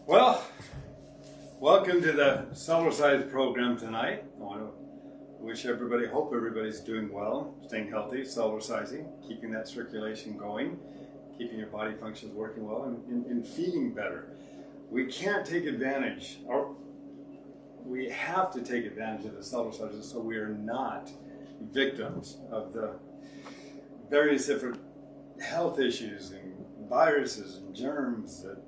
Well, welcome to the Cellercise program tonight. I want to hope everybody's doing well, staying healthy, Cellercising, keeping that circulation going, keeping your body functions working well, and feeding better. We can't take advantage, or we have to take advantage of the Cellerciser so we are not victims of the various different health issues and viruses and germs that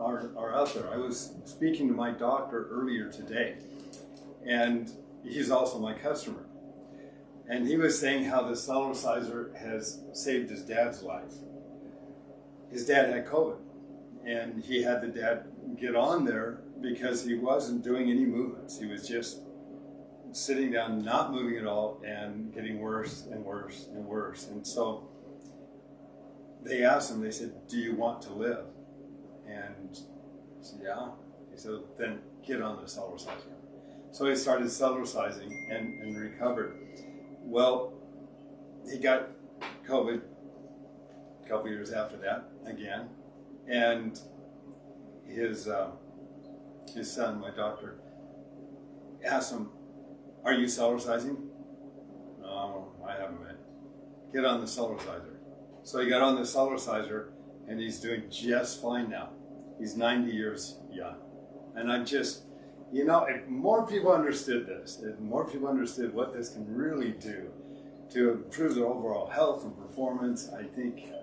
are out there. I was speaking to my doctor earlier today, and he's also my customer. And he was saying how the Cellerciser has saved his dad's life. His dad had COVID, and he had the dad get on there because he wasn't doing any movements. He was just sitting down, not moving at all, and getting worse and worse and worse. And so they asked him, they said, "Do you want to live?" And he said, "Yeah." He said, "Then get on the Cellerciser." So he started Cellercising and recovered. Well, he got COVID a couple years after that again, and his son, my doctor, asked him, "Are you Cellercising?" "No, I haven't been." "Get on the Cellerciser." So he got on the Cellerciser, and he's doing just fine now. He's 90 years young. And I'm just, if more people understood this, if more people understood what this can really do to improve their overall health and performance, I think,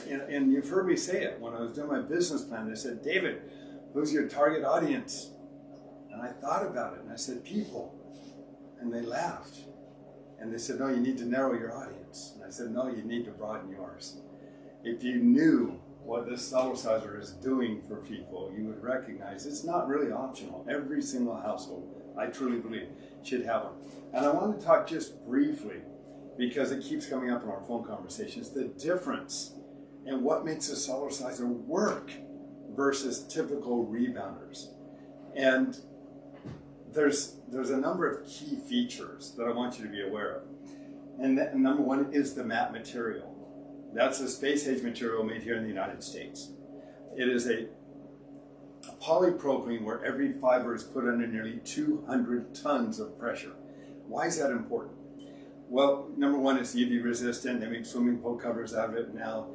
and you've heard me say it when I was doing my business plan, they said, "David, who's your target audience?" And I thought about it, and I said, "People." And they laughed. And they said, "No, you need to narrow your audience." And I said, "No, you need to broaden yours." If you knew what this Cellerciser is doing for people, you would recognize it's not really optional. Every single household, I truly believe, should have one. And I want to talk just briefly, because it keeps coming up in our phone conversations, the difference and what makes a Cellerciser work versus typical rebounders. And there's a number of key features that I want you to be aware of. And number one is the mat material. That's a space-age material made here in the United States. It is a polypropylene where every fiber is put under nearly 200 tons of pressure. Why is that important? Well, number one, it's UV resistant. They make swimming pool covers out of it now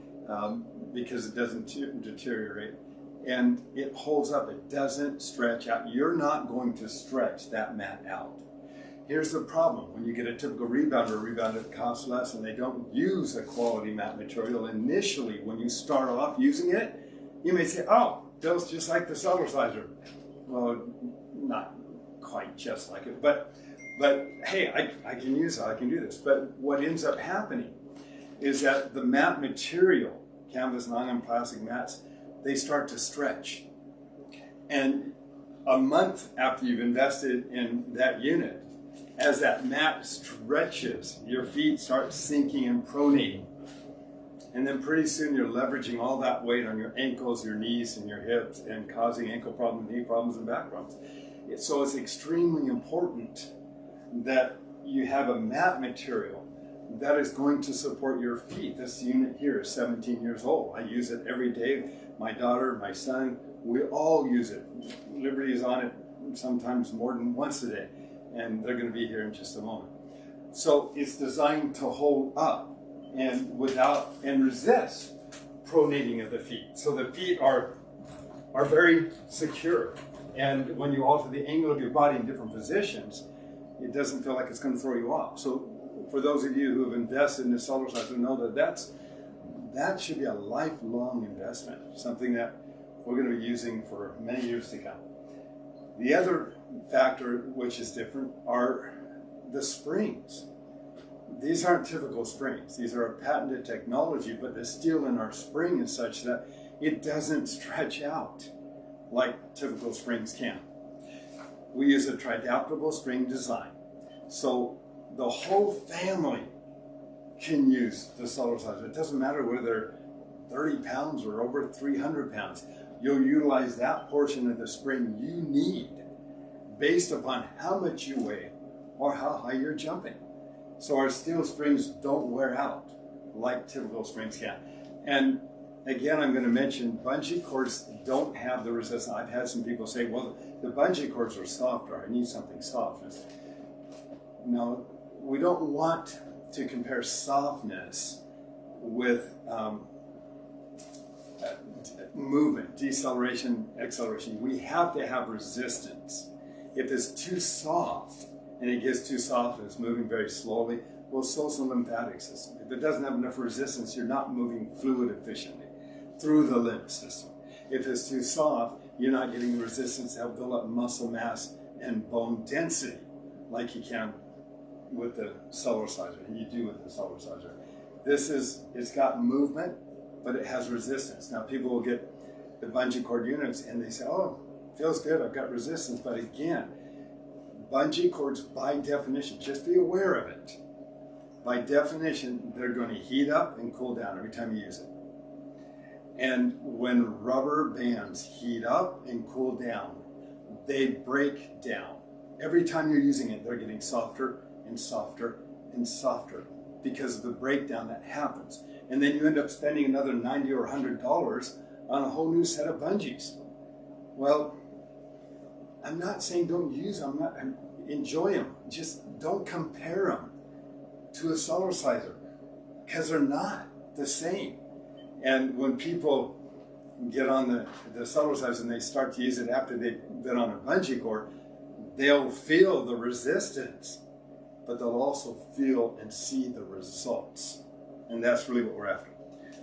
because it doesn't deteriorate. And it holds up. It doesn't stretch out. You're not going to stretch that mat out. Here's the problem. When you get a typical rebounder, a rebounder that costs less, and they don't use a quality mat material initially, when you start off using it, you may say, "Oh, feels just like the Cellerciser." Well, not quite just like it, but hey, I can use it, I can do this. But what ends up happening is that the mat material, canvas, nylon, plastic mats, they start to stretch. And a month after you've invested in that unit, as that mat stretches, your feet start sinking and pronating. And then pretty soon you're leveraging all that weight on your ankles, your knees, and your hips, and causing ankle problems, knee problems, and back problems. So it's extremely important that you have a mat material that is going to support your feet. This unit here is 17 years old. I use it every day. My daughter, my son, we all use it. Liberty is on it sometimes more than once a day. And they're going to be here in just a moment. So it's designed to hold up and resist pronating of the feet. So the feet are very secure. And when you alter the angle of your body in different positions, it doesn't feel like it's going to throw you off. So for those of you who have invested in the Cellerciser, know that should be a lifelong investment, something that we're going to be using for many years to come. The other factor which is different are the springs. These aren't typical springs. These are a patented technology, but the steel in our spring is such that it doesn't stretch out like typical springs can. We use a tri-adaptable spring design. So the whole family can use the Cellerciser. It doesn't matter whether they're 30 pounds or over 300 pounds. You'll utilize that portion of the spring you need based upon how much you weigh or how high you're jumping. So our steel springs don't wear out like typical springs can. And again, I'm going to mention bungee cords don't have the resistance. I've had some people say, well, the bungee cords are softer. I need something soft. No, we don't want to compare softness with movement, deceleration, acceleration. We have to have resistance. If it's too soft and it gets too soft and it's moving very slowly, well, so's the lymphatic system. If it doesn't have enough resistance, you're not moving fluid efficiently through the lymph system. If it's too soft, you're not getting the resistance to help build up muscle mass and bone density like you can with the Cellerciser, and you do with the Cellerciser. It's got movement, but it has resistance. Now people will get the bungee cord units and they say, oh, feels good, I've got resistance. But again, bungee cords by definition, just be aware of it. By definition, they're going to heat up and cool down every time you use it. And when rubber bands heat up and cool down, they break down. Every time you're using it, they're getting softer and softer and softer because of the breakdown that happens. And then you end up spending another $90 or $100 on a whole new set of bungees. Well, I'm not saying don't use them. Enjoy them. Just don't compare them to a Cellerciser because they're not the same. And when people get on the Cellerciser and they start to use it after they've been on a bungee cord, they'll feel the resistance, but they'll also feel and see the results. And that's really what we're after.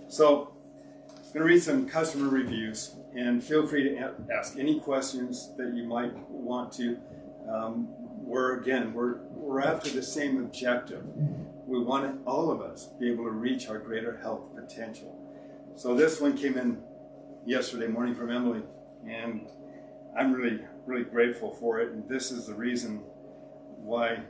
So I'm going to read some customer reviews, and feel free to ask any questions that you might want to. We're after the same objective. We want all of us be able to reach our greater health potential. So this one came in yesterday morning from Emily, and I'm really, really grateful for it. And this is the reason why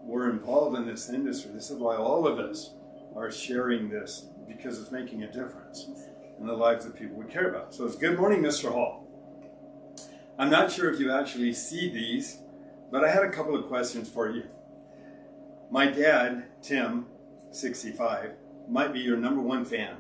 we're involved in this industry. This is why all of us are sharing this, because it's making a difference in the lives of people we care about. So it's good morning, Mr. Hall. I'm not sure if you actually see these, but I had a couple of questions for you. My dad, Tim, 65, might be your number one fan.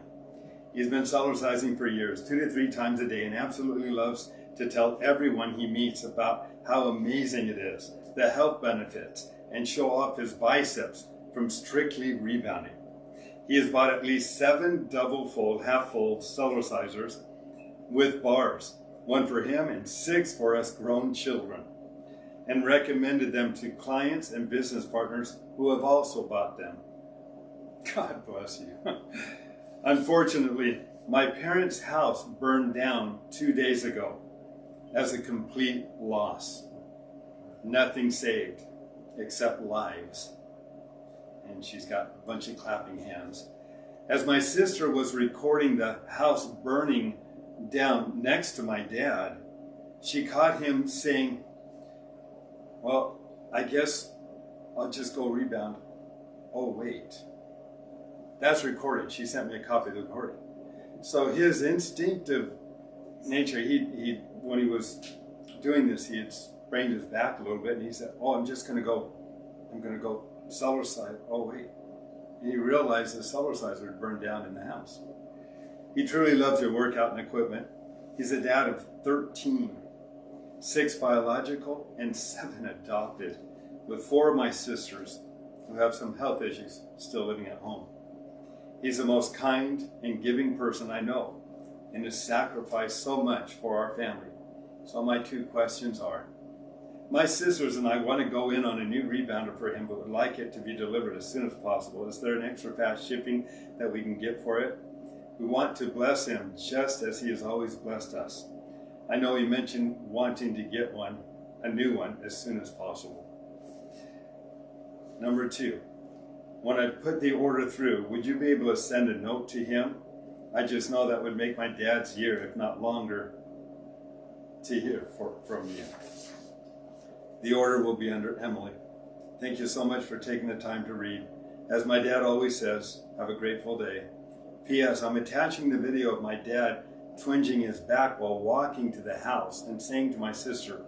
He's been Cellercising for years, 2 to 3 times a day, and absolutely loves to tell everyone he meets about how amazing it is, the health benefits, and show off his biceps from strictly rebounding. He has bought at least 7 double-fold, half-fold Cellercisers with bars, 1 for him and 6 for us grown children, and recommended them to clients and business partners who have also bought them. God bless you. Unfortunately, my parents' house burned down 2 days ago as a complete loss. Nothing saved except lives. And she's got a bunch of clapping hands. As my sister was recording the house burning down next to my dad, she caught him saying, well, I guess I'll just go rebound. Oh, wait. That's recorded. She sent me a copy of the recording. So his instinctive nature, he when he was doing this, he had sprained his back a little bit, and he said, oh, I'm going to go Cellercise. Oh, wait. And he realized the Cellerciser had burned down in the house. He truly loves your workout and equipment. He's a dad of 13, 6 biological and 7 adopted, with 4 of my sisters who have some health issues still living at home. He's the most kind and giving person I know, and has sacrificed so much for our family. So my 2 questions are, my sisters and I want to go in on a new rebounder for him, but would like it to be delivered as soon as possible. Is there an extra fast shipping that we can get for it? We want to bless him just as he has always blessed us. I know he mentioned wanting to get a new one, as soon as possible. Number 2, when I put the order through, would you be able to send a note to him? I just know that would make my dad's year, if not longer, to hear from you. The order will be under Emily. Thank you so much for taking the time to read. As my dad always says, have a grateful day. P.S. I'm attaching the video of my dad twinging his back while walking to the house and saying to my sister,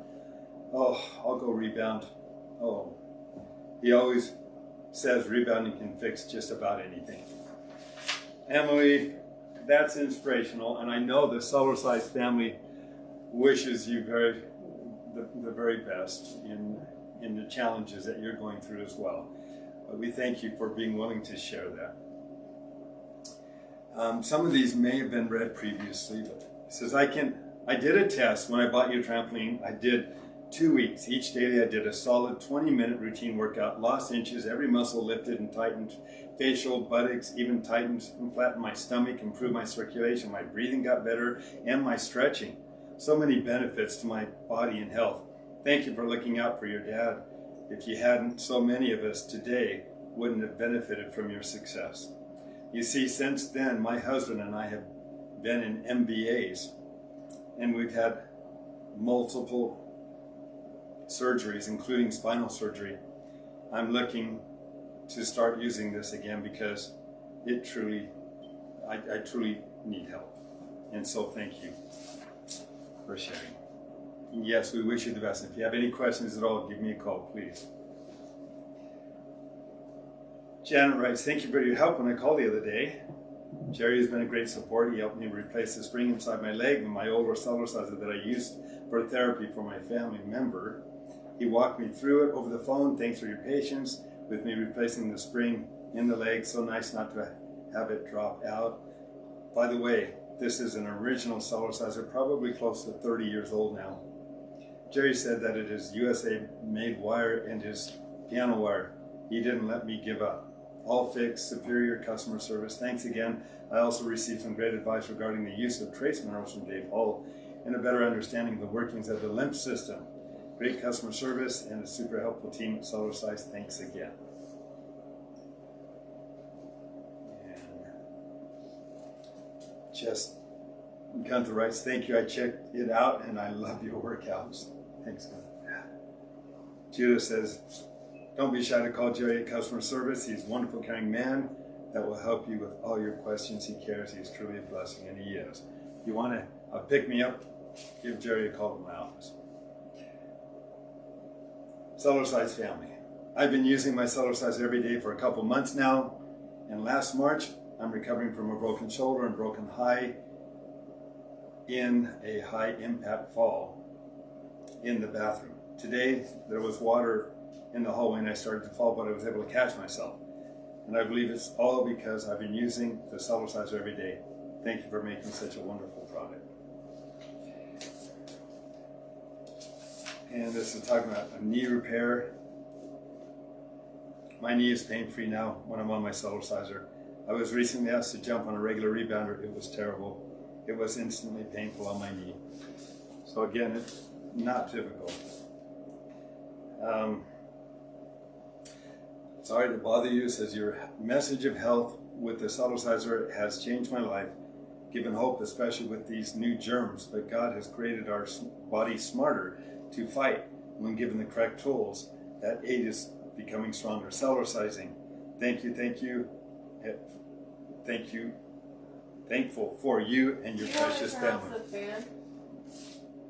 oh, I'll go rebound. Oh, he always says rebounding can fix just about anything. Emily, that's inspirational, and I know the Cellercise family wishes you the very best in the challenges that you're going through as well. But we thank you for being willing to share that. Some of these may have been read previously, but it says, I did a test when I bought your trampoline. I did 2 weeks. Each day I did a solid 20-minute routine workout, lost inches, every muscle lifted and tightened, facial, buttocks, even tightened and flattened my stomach, improved my circulation, my breathing got better, and my stretching. So many benefits to my body and health. Thank you for looking out for your dad. If you hadn't, so many of us today wouldn't have benefited from your success. You see, since then, my husband and I have been in MBAs, and we've had multiple surgeries, including spinal surgery. I'm looking to start using this again because I truly need help. And so thank you for sharing. And yes, we wish you the best. If you have any questions at all, give me a call, please. Janet writes, thank you for your help when I called the other day. Jerry has been a great support. He helped me replace the spring inside my leg and my older Cellerciser that I used for therapy for my family member. He walked me through it over the phone. Thanks for your patience with me replacing the spring in the leg. So nice not to have it drop out. By the way, this is an original Cellerciser, probably close to 30 years old now. Jerry said that it is USA made wire and is piano wire. He didn't let me give up. All fixed, superior customer service. Thanks again. I also received some great advice regarding the use of trace minerals from Dave Hall and a better understanding of the workings of the lymph system. Great customer service and a super helpful team at Cellercise. Thanks again. And just Gunther writes, thank you. I checked it out and I love your workouts. Thanks, Gunther. Judah says, don't be shy to call Jerry at customer service. He's a wonderful, caring man that will help you with all your questions. He cares. He's truly a blessing, and he is. If you want to pick me up, give Jerry a call to my office. Cellercise family. I've been using my Cellercise every day for a couple months now, and last March, I'm recovering from a broken shoulder and broken high in a high-impact fall in the bathroom. Today, there was water in the hallway and I started to fall, but I was able to catch myself. And I believe it's all because I've been using the Cellerciser every day. Thank you for making such a wonderful product. And this is talking about a knee repair. My knee is pain-free now when I'm on my Cellerciser. I was recently asked to jump on a regular rebounder. It was terrible. It was instantly painful on my knee. So again, it's not typical. Sorry to bother you, says your message of health with the Cellerciser has changed my life, given hope, especially with these new germs. But God has created our body smarter to fight when given the correct tools. That aid is becoming stronger. Cellercising. Thank you, thank you, thank you. Thankful for you and your precious family. The fan?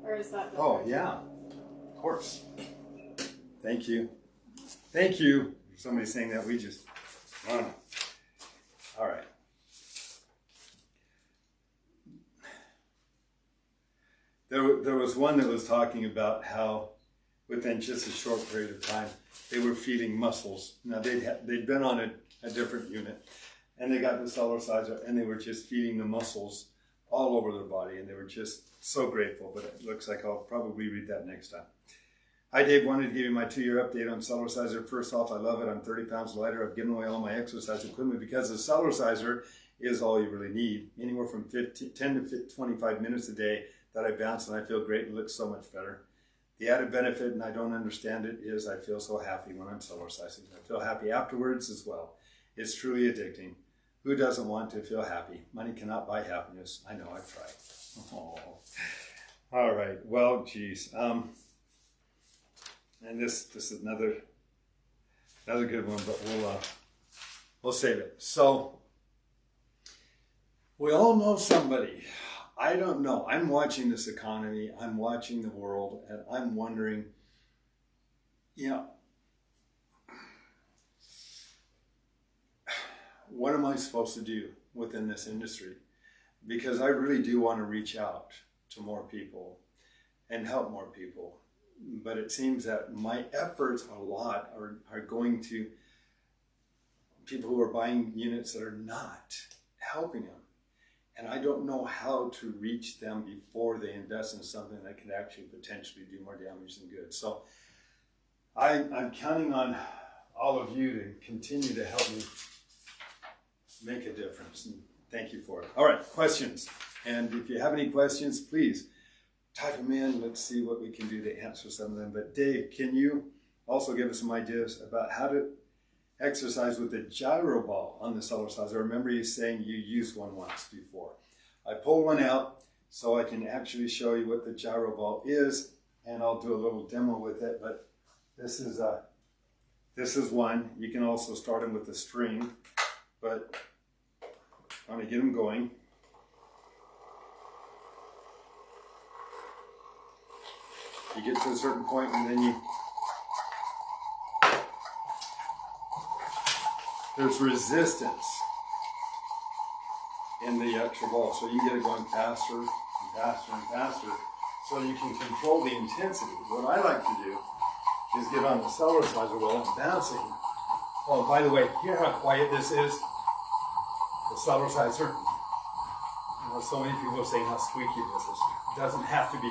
Or is that the Oh, yeah, of course. Thank you. Thank you. Somebody's saying that we just, all right. There was one that was talking about how within just a short period of time, they were feeding muscles. Now they'd been on a different unit and they got the Cellerciser and they were just feeding the muscles all over their body and they were just so grateful, but it looks like I'll probably read that next time. Hi Dave, wanted to give you my 2-year update on Cellerciser. First off, I love it. I'm 30 pounds lighter. I've given away all my exercise equipment because the Cellerciser is all you really need. Anywhere from 10 to 25 minutes a day that I bounce and I feel great and look so much better. The added benefit, and I don't understand it, is I feel so happy when I'm Cellercising. I feel happy afterwards as well. It's truly addicting. Who doesn't want to feel happy? Money cannot buy happiness. I know, I've tried. Oh. All right, well, geez. And this is another good one, but we'll save it. So we all know somebody. I don't know. I'm watching this economy. I'm watching the world, and I'm wondering, what am I supposed to do within this industry? because I really do want to reach out to more people and help more people. But it seems that my efforts a lot are going to people who are buying units that are not helping them. And I don't know how to reach them before they invest in something that could actually potentially do more damage than good. So I'm counting on all of you to continue to help me make a difference. And thank you for it. All right, questions. And if you have any questions, please type them in. Let's see what we can do to answer some of them. But Dave, can you also give us some ideas about how to exercise with the gyroball on the Cellercise? I remember you saying you used one once before. I pulled one out so I can actually show you what the gyroball is, and I'll do a little demo with it. But this is one. You can also start them with the string, but I want to get them going. You get to a certain point and then there's resistance in the actual ball. So you get it going faster and faster and faster so you can control the intensity. What I like to do is get on the Cellerciser wheel and bouncing. Oh, by the way, hear how quiet this is? The Cellerciser. You know, so many people are saying how squeaky this is. It doesn't have to be.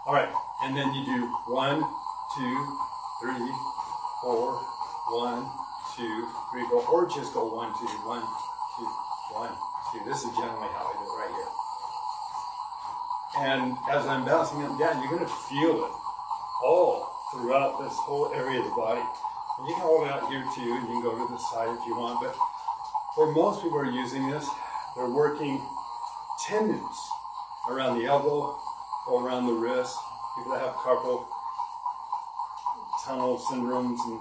All right, and then you do 1, 2, 3, 4, 1, 2, 3, 4, or just go 1, 2, 1, 2, 1, 2. This is generally how I do it right here. And as I'm bouncing up and down, you're going to feel it all throughout this whole area of the body. And you can hold it out here too, and you can go to the side if you want. But where most people are using this, they're working tendons around the elbow or around the wrist. People that have carpal tunnel syndromes and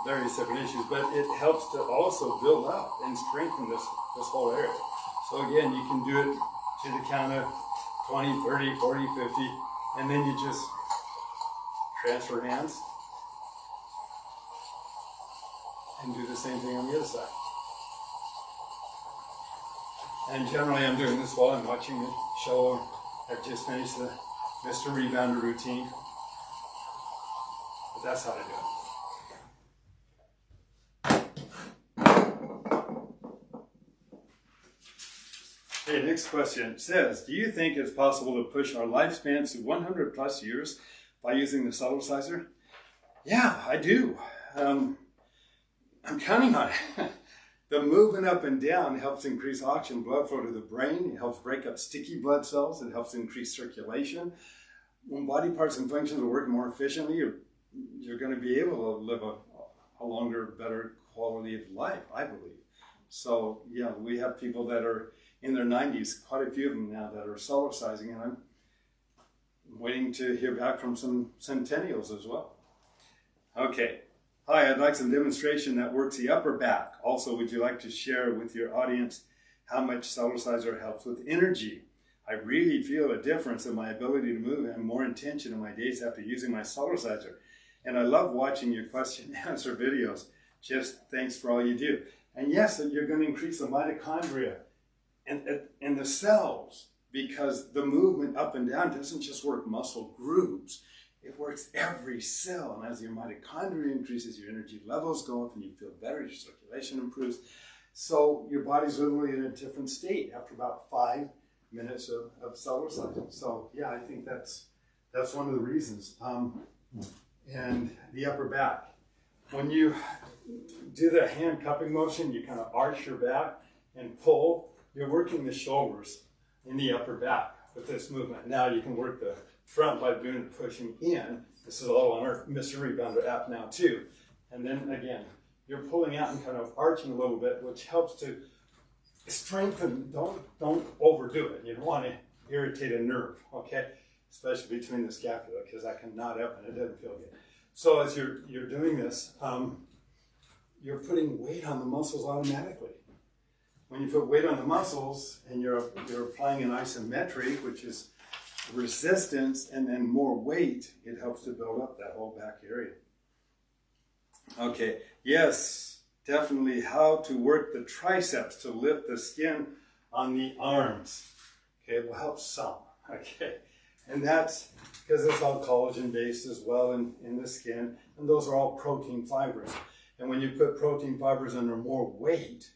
various different issues, but it helps to also build up and strengthen this whole area. So again, you can do it to the count of 20, 30, 40, 50, and then you just transfer hands and do the same thing on the other side. And generally I'm doing this while I'm watching the show. I've just finished the Mr. Rebounder routine, but that's how to do it. Okay, next question says, do you think it's possible to push our lifespans to 100 plus years by using the Cellerciser? Yeah, I do. I'm counting on it. The movement up and down helps increase oxygen blood flow to the brain. It helps break up sticky blood cells. It helps increase circulation. When body parts and functions are working more efficiently, you're going to be able to live a longer, better quality of life, I believe. So, yeah, we have people that are in their 90s, quite a few of them now that are Cellercising, and I'm waiting to hear back from some centennials as well. Okay. Hi, I'd like some demonstration that works the upper back. Also, would you like to share with your audience how much Cellerciser helps with energy? I really feel a difference in my ability to move and more intention in my days after using my Cellerciser. And I love watching your question and answer videos. Just thanks for all you do. And yes, you're going to increase the mitochondria and the cells, because the movement up and down doesn't just work muscle groups. It works every cell, and as your mitochondria increases, your energy levels go up and you feel better, your circulation improves. So your body's literally in a different state after about 5 minutes of Cellerciser. So yeah, I think that's one of the reasons. And the upper back. When you do the hand cupping motion, you kind of arch your back and pull. You're working the shoulders in the upper back with this movement. Now you can work the front by doing the pushing in. This is all on our Mr. Rebounder app now too. And then again, you're pulling out and kind of arching a little bit, which helps to strengthen. Don't overdo it. You don't want to irritate a nerve, okay? Especially between the scapula, because that can knot up and it doesn't feel good. So as you're doing this, you're putting weight on the muscles automatically. When you put weight on the muscles and you're applying an isometric, which is resistance and then more weight, it helps to build up that whole back area. Okay, yes, definitely how to work the triceps to lift the skin on the arms. Okay, it will help some. Okay, and that's because it's all collagen based as well in the skin, and those are all protein fibers. And when you put protein fibers under more weight,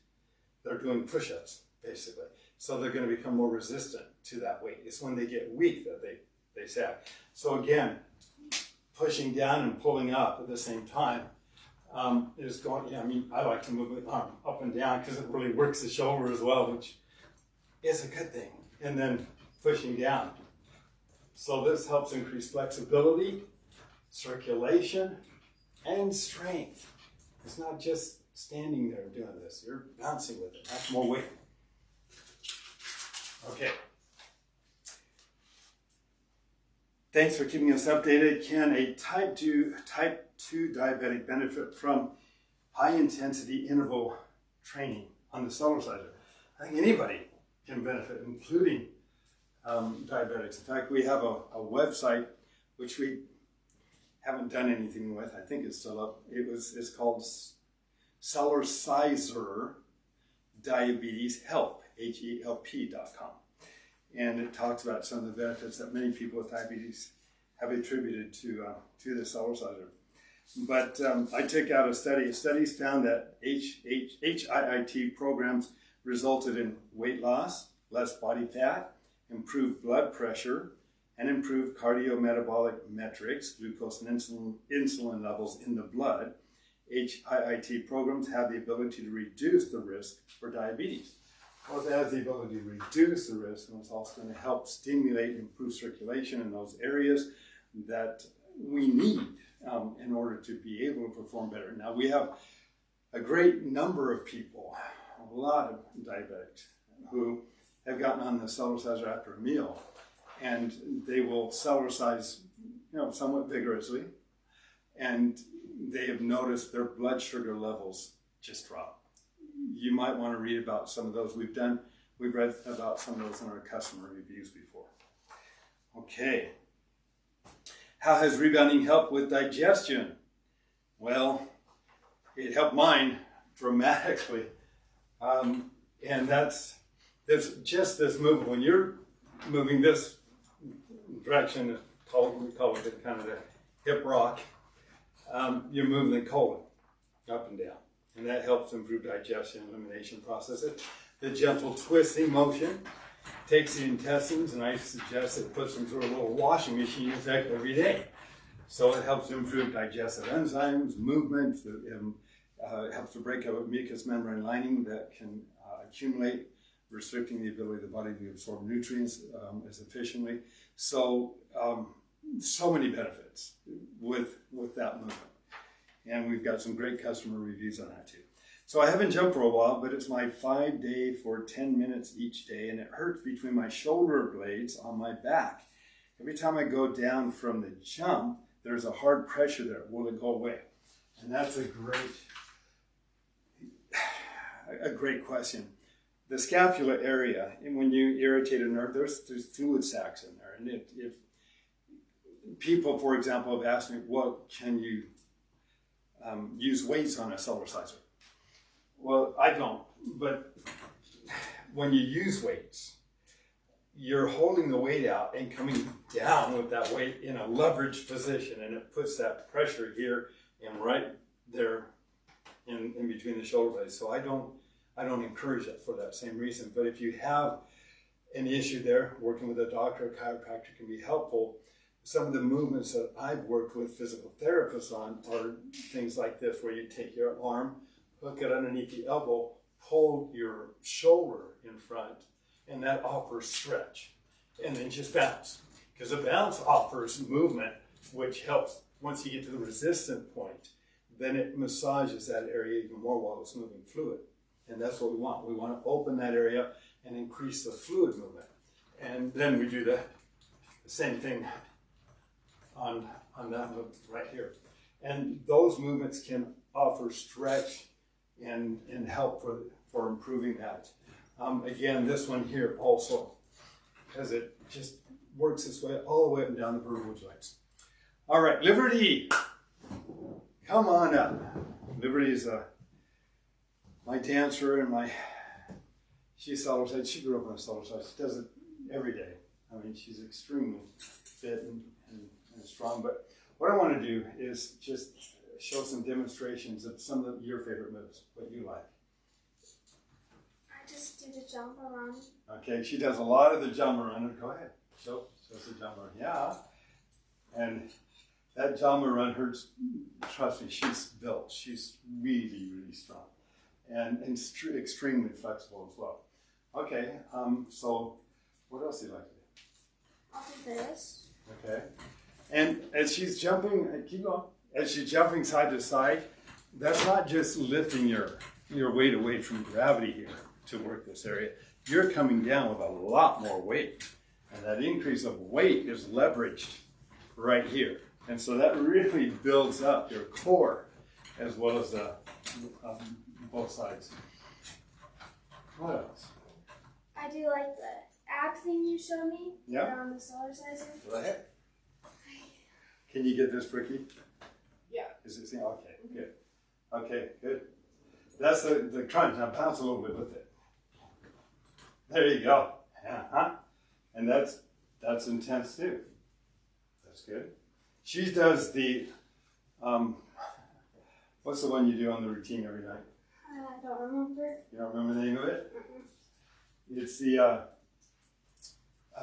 they're doing push-ups basically. So they're going to become more resistant to that weight. It's when they get weak that they sag. So again, pushing down and pulling up at the same time is going, I mean, I like to move the arm up and down because it really works the shoulder as well, which is a good thing. And then pushing down. So this helps increase flexibility, circulation, and strength. It's not just standing there doing this. You're bouncing with it. That's more weight. Okay. Thanks for keeping us updated. Can a type 2 diabetic benefit from high-intensity interval training on the Cellerciser? I think anybody can benefit, including diabetics. In fact, we have a website which we haven't done anything with. I think it's still up. It's called Cellerciser Diabetes Help, HELP.com. And it talks about some of the benefits that many people with diabetes have attributed to the Cellerciser. But I took out a study. Studies found that HIIT programs resulted in weight loss, less body fat, improved blood pressure, and improved cardiometabolic metrics, glucose and insulin levels in the blood. HIIT programs have the ability to reduce the risk for diabetes. Well, it has the ability to reduce the risk, and it's also going to help stimulate and improve circulation in those areas that we need in order to be able to perform better. Now, we have a great number of people, a lot of diabetics, who have gotten on the Cellerciser after a meal, and they will Cellercise, somewhat vigorously, and they have noticed their blood sugar levels just drop. You might want to read about some of those. We've read about some of those in our customer reviews before. Okay. How has rebounding helped with digestion? Well, it helped mine dramatically. And that's just this movement. When you're moving this direction, we call it kind of the hip rock, you're moving the colon up and down. And that helps improve digestion and elimination processes. The gentle twisting motion takes the intestines, and I suggest it puts them through a little washing machine effect every day. So it helps to improve digestive enzymes, movement, it helps to break up a mucous membrane lining that can accumulate, restricting the ability of the body to absorb nutrients as efficiently. So, so many benefits with that movement. And we've got some great customer reviews on that too. So I haven't jumped for a while, but it's my 5-day for 10 minutes each day, and it hurts between my shoulder blades on my back. Every time I go down from the jump, there's a hard pressure there. Will it go away? And that's a great question. The scapula area, and when you irritate a nerve, there's fluid sacs in there. And if people, for example, have asked me, what can you use weights on a Cellerciser? Well, I don't, but when you use weights, you're holding the weight out and coming down with that weight in a leveraged position, and it puts that pressure here and right there in between the shoulder blades. So I don't encourage it for that same reason. But if you have an issue there, working with a doctor or chiropractor can be helpful. Some of the movements that I've worked with physical therapists on are things like this, where you take your arm, hook it underneath the elbow, pull your shoulder in front, and that offers stretch. And then just bounce. Because a bounce offers movement, which helps once you get to the resistant point, then it massages that area even more while it's moving fluid. And that's what we want. We want to open that area and increase the fluid movement. And then we do the same thing on that movement right here. And those movements can offer stretch and help for improving that. Again, this one here also, because it just works its way all the way up and down the vertebral joints. All right, Liberty, come on up. Liberty is my dancer, and She's Cellercise. She grew up on a Cellercise. She does it every day. I mean, she's extremely fit and strong. But what I want to do is just show some demonstrations of some of your favorite moves, what you like. I just do the jump around. Okay, she does a lot of the jump around. Go ahead. Show us the jump around. Yeah. And that jump around hurts. Trust me, she's built. She's really, really strong. And extremely flexible as well. Okay, so what else do you like to do? I'll do this. Okay. And as she's jumping, keep going. As she's jumping side to side, that's not just lifting your weight away from gravity here to work this area. You're coming down with a lot more weight. And that increase of weight is leveraged right here. And so that really builds up your core as well as both sides. What else? I do like the ab thing you showed me. Yeah. On the Cellerciser. Go ahead. Can you get this, Ricky? Yeah. Is it? Okay, good. Okay, good. That's the crunch. Now bounce a little bit with it. There you go. Uh-huh. And that's intense too. That's good. She does the what's the one you do on the routine every night? I don't remember. You don't remember the name of it? It's the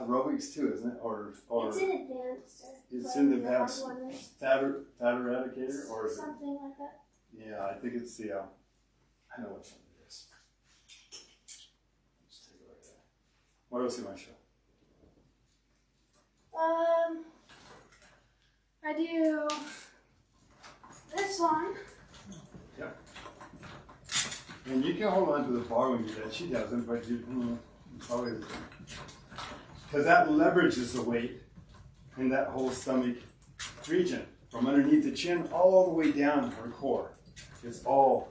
aerobics too, isn't it? Or it's in advanced. It's in the advanced fat eradicator, or something like that. Yeah, I think it's the. I know which one it is. Let's take a look at that. What else do you want to show? I do this one. Yeah. And you can hold on to the bar when you do that. She doesn't, but you probably because that leverages the weight in that whole stomach region from underneath the chin all the way down her core. It's all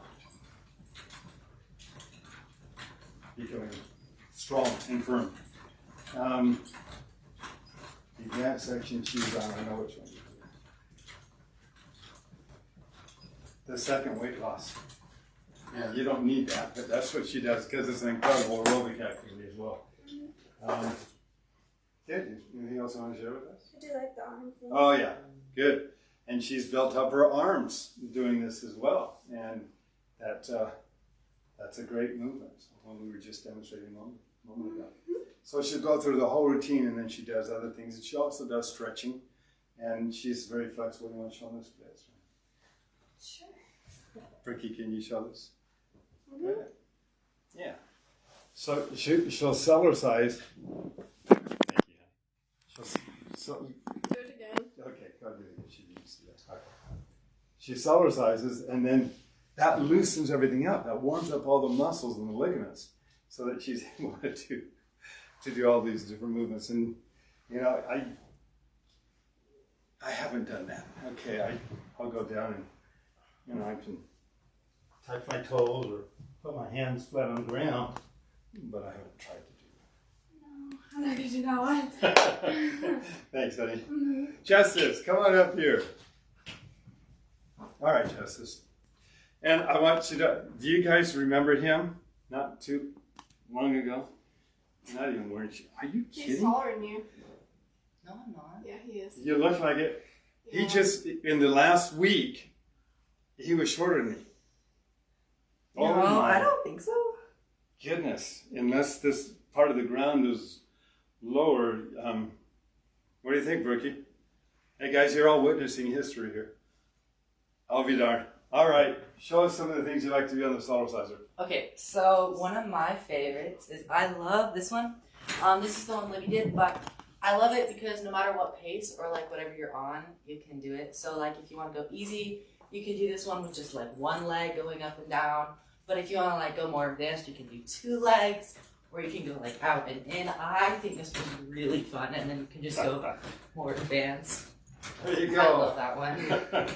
becoming strong and firm. The advanced section she's on, I know which one. The second weight loss. Yeah, you don't need that, but that's what she does because it's an incredible aerobic activity as well. Good. Anything else you want to share with us? I do like the arm thing. Oh yeah, good. And she's built up her arms doing this as well, and that's a great movement. One we were just demonstrating a moment ago. So she'll go through the whole routine, and then she does other things. And she also does stretching, and she's very flexible. You want to show this, please? Sure. Ricky, can you show this? Mm-hmm. Good. Yeah. So she'll Cellercise. Thank you. So, Do it again. okay, go ahead. She needs to do that. Okay. She Cellercises, and then that loosens everything up. That warms up all the muscles and the ligaments, so that she's able to do all these different movements. And you know, I haven't done that. Okay, I'll go down and I can touch my toes or put my hands flat on the ground, but I haven't tried to do that. No, I'm not gonna do that one. Thanks, honey. Mm-hmm. Justice, come on up here. All right, Justice. And I want you to, do you guys remember him? Not too long ago? Not even weren't you? Are you He's kidding? taller than you. No, I'm not. Yeah, he is. You look like it. Yeah. He just, in the last week, he was shorter than me. No, I don't think so. Goodness, unless this part of the ground is lower. What do you think, Brookie? Hey guys, you're all witnessing history here. I'll be darned. All right, show us some of the things you like to do on the Cellerciser. Okay, so one of my favorites is, I love this one. This is the one Libby did, but I love it because no matter what pace or like whatever you're on, you can do it. So like if you want to go easy, you can do this one with just like one leg going up and down. But if you want to like go more advanced, you can do two legs, or you can go like out and in. I think this one's really fun, and then you can just go more advanced. There you go. I love that one.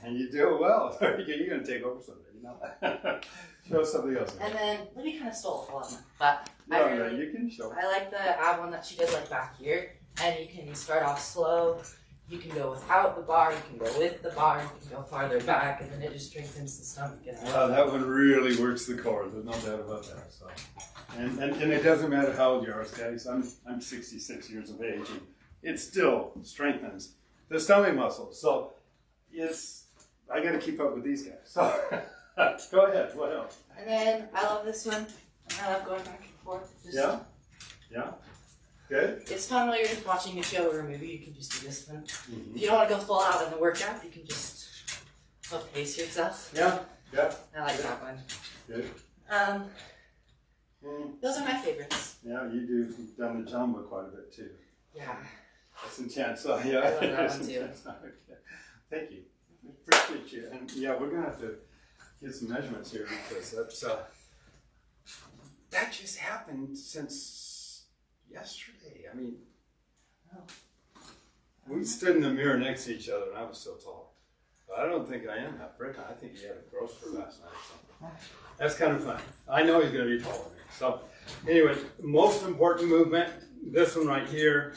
And you do it well. You're going to take over something, you know. Show us something else. And then Libby kind of stole a lot of mine, but No, really, you can show. I like the ab one that she does like back here, and you can start off slow, You can go without the bar, you can go with the bar, you can go farther back, and then it just strengthens the stomach. That one really works the core. There's no doubt about that. So, and it doesn't matter how old you are, guys. I'm 66 years of age, and it still strengthens the stomach muscles. So I got to keep up with these guys. So go ahead. What else? And then I love this one. I love going back and forth. Yeah. Good. It's fun while you're just watching a show or a movie. You can just do this one. Mm-hmm. If you don't want to go full out in the workout, you can just pace yourself. Yeah. I like that one. Good. Those are my favorites. Yeah, you've done the jumbo quite a bit too. Yeah. That's intense. So yeah, I love that one too. Okay. Thank you. Appreciate you. And yeah, we're gonna have to get some measurements here because that just happened since yesterday. I mean, we stood in the mirror next to each other, and I was so tall. But I don't think I am that brick. I think he had a growth for last night. So that's kind of fun. I know he's gonna be taller than me. So anyway, most important movement. This one right here.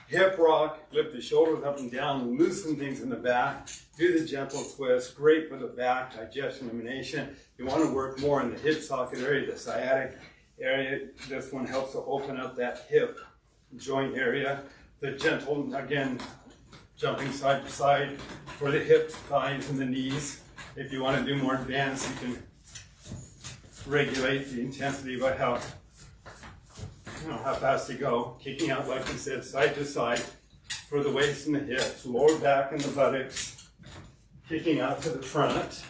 Hip rock, lift the shoulders up and down, loosen things in the back, do the gentle twist, great for the back, digestion, elimination. You want to work more in the hip socket area, the sciatic area. This one helps to open up that hip joint area. The gentle, again, jumping side to side for the hips, thighs, and the knees. If you want to do more advanced, you can regulate the intensity by how fast you go, kicking out, like we said, side to side for the waist and the hips, lower back and the buttocks, kicking out to the front,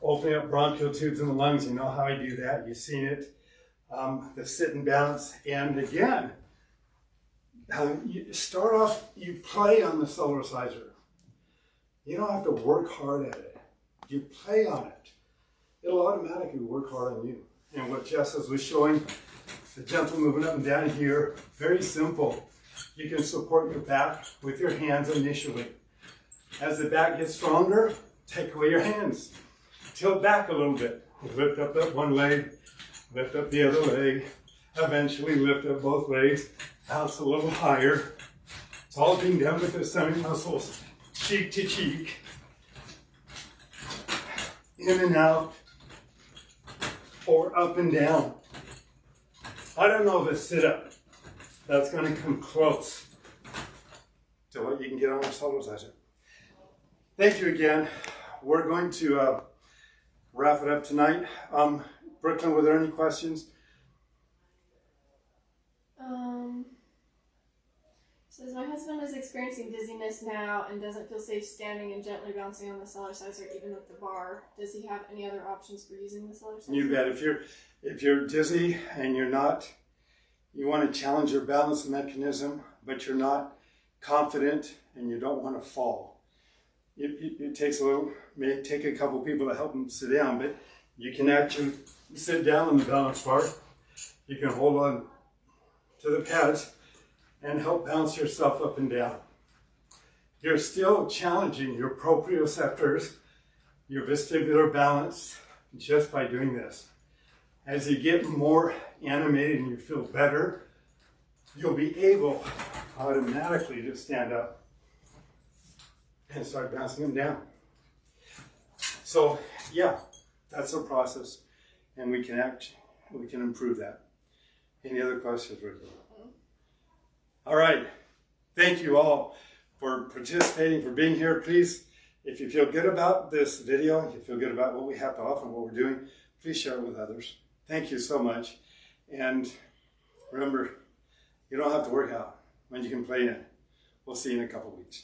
opening up bronchial tubes in the lungs. You know how I do that. You've seen it. The sit and bounce. And again, you start off, you play on the Cellerciser. You don't have to work hard at it. You play on it. It'll automatically work hard on you. And what Jess was showing, the gentle movement up and down here, very simple. You can support your back with your hands initially. As the back gets stronger, take away your hands. Tilt back a little bit. Lift up that one leg, lift up the other leg, eventually lift up both legs, bounce a little higher. It's all being done with the stomach muscles, cheek to cheek. In and out. Or up and down. I don't know if a sit-up that's going to come close to what you can get on a Cellerciser. Thank you again. We're going to wrap it up tonight. Brooklyn, were there any questions? Says my husband is experiencing dizziness now and doesn't feel safe standing and gently bouncing on the Cellerciser even with the bar. Does he have any other options for using the Cellerciser? You bet. If you're dizzy and you want to challenge your balance mechanism, but you're not confident and you don't want to fall. It takes may take a couple people to help them sit down, but you can actually sit down on the balance bar. You can hold on to the pads and help bounce yourself up and down. You're still challenging your proprioceptors, your vestibular balance, just by doing this. As you get more animated and you feel better, you'll be able automatically to stand up and start bouncing them down. So yeah, that's a process, and we can improve that. Any other questions, Ricky? All right. Thank you all for participating, for being here. Please, if you feel good about this video, if you feel good about what we have to offer and what we're doing, please share it with others. Thank you so much. And remember, you don't have to work out when you can play in. We'll see you in a couple weeks.